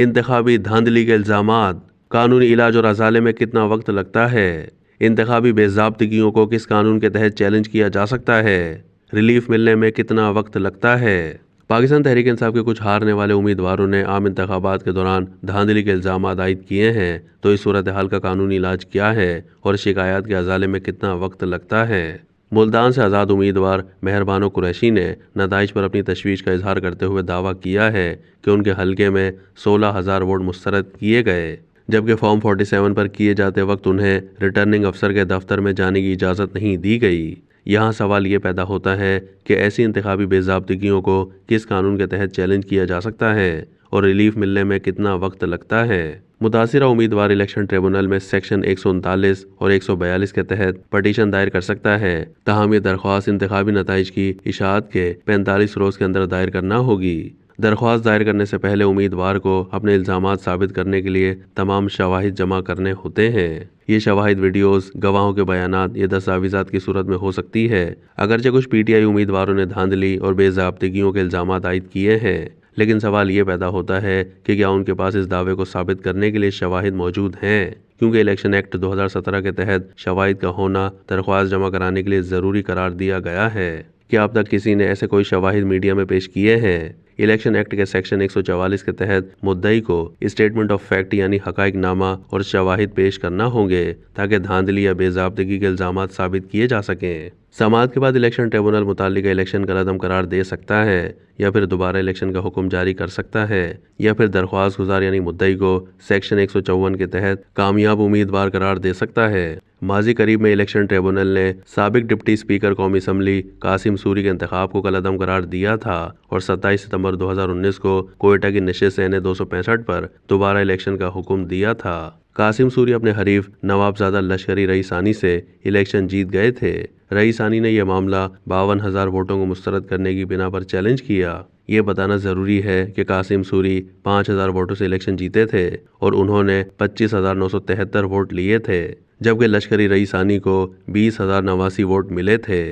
انتخابی دھاندلی کے الزامات، قانونی علاج اور ازالے میں کتنا وقت لگتا ہے؟ انتخابی بے ضابطگیوں کو کس قانون کے تحت چیلنج کیا جا سکتا ہے؟ ریلیف ملنے میں کتنا وقت لگتا ہے؟ پاکستان تحریک انصاف کے کچھ ہارنے والے امیدواروں نے عام انتخابات کے دوران دھاندلی کے الزامات عائد کیے ہیں، تو اس صورتحال کا قانونی علاج کیا ہے اور شکایات کے ازالے میں کتنا وقت لگتا ہے؟ ملتان سے آزاد امیدوار مہربانو قریشی نے نتائج پر اپنی تشویش کا اظہار کرتے ہوئے دعویٰ کیا ہے کہ ان کے حلقے میں 16,000 ووٹ مسترد کیے گئے، جبکہ فارم 47 پر کیے جاتے وقت انہیں ریٹرننگ افسر کے دفتر میں جانے کی اجازت نہیں دی گئی۔ یہاں سوال یہ پیدا ہوتا ہے کہ ایسی انتخابی بے ضابطگیوں کو کس قانون کے تحت چیلنج کیا جا سکتا ہے اور ریلیف ملنے میں کتنا وقت لگتا ہے؟ متاثرہ امیدوار الیکشن ٹریبونل میں سیکشن 139 اور 142 کے تحت پٹیشن دائر کر سکتا ہے، تاہم یہ درخواست انتخابی نتائج کی اشاعت کے 45 روز کے اندر دائر کرنا ہوگی۔ درخواست دائر کرنے سے پہلے امیدوار کو اپنے الزامات ثابت کرنے کے لیے تمام شواہد جمع کرنے ہوتے ہیں۔ یہ شواہد ویڈیوز، گواہوں کے بیانات یا دستاویزات کی صورت میں ہو سکتی ہے۔ اگرچہ کچھ پی ٹی آئی امیدواروں نے دھاندلی اور بے ضابطگیوں کے الزامات عائد کیے ہیں، لیکن سوال یہ پیدا ہوتا ہے کہ کیا ان کے پاس اس دعوے کو ثابت کرنے کے لیے شواہد موجود ہیں؟ کیونکہ الیکشن ایکٹ 2017 کے تحت شواہد کا ہونا درخواست جمع کرانے کے لیے ضروری قرار دیا گیا ہے۔ کیا اب تک کسی نے ایسے کوئی شواہد میڈیا میں پیش کیے ہیں؟ الیکشن ایکٹ کے سیکشن 144 کے تحت مدعی کو اسٹیٹمنٹ آف فیکٹ یعنی حقائق نامہ اور شواہد پیش کرنا ہوں گے تاکہ دھاندلی یا بے ضابطگی کے الزامات ثابت کیے جا سکیں۔ سماعت کے بعد الیکشن ٹریبونل متعلقہ الیکشن کا عدم قرار دے سکتا ہے، یا پھر دوبارہ الیکشن کا حکم جاری کر سکتا ہے، یا پھر درخواست گزار یعنی مدعی کو سیکشن 154 کے تحت کامیاب امیدوار قرار دے سکتا ہے۔ ماضی قریب میں الیکشن ٹریبونل نے سابق ڈپٹی اسپیکر قومی اسمبلی قاسم سوری کے انتخاب کو کالعدم قرار دیا تھا اور 27 ستمبر 2019 کو کوئٹہ کی نشست این 265 پر دوبارہ الیکشن کا حکم دیا تھا۔ قاسم سوری اپنے حریف نواب زادہ لشکری رئیسانی سے الیکشن جیت گئے تھے۔ رئیسانی نے یہ معاملہ 52,000 ووٹوں کو مسترد کرنے کی بنا پر چیلنج کیا۔ یہ بتانا ضروری ہے کہ قاسم سوری 5,000 ووٹوں سے الیکشن جیتے تھے اور انہوں نے 25,973 ووٹ لیے تھے، جبکہ لشکری رئیسانی کو 20,089 ووٹ ملے تھے۔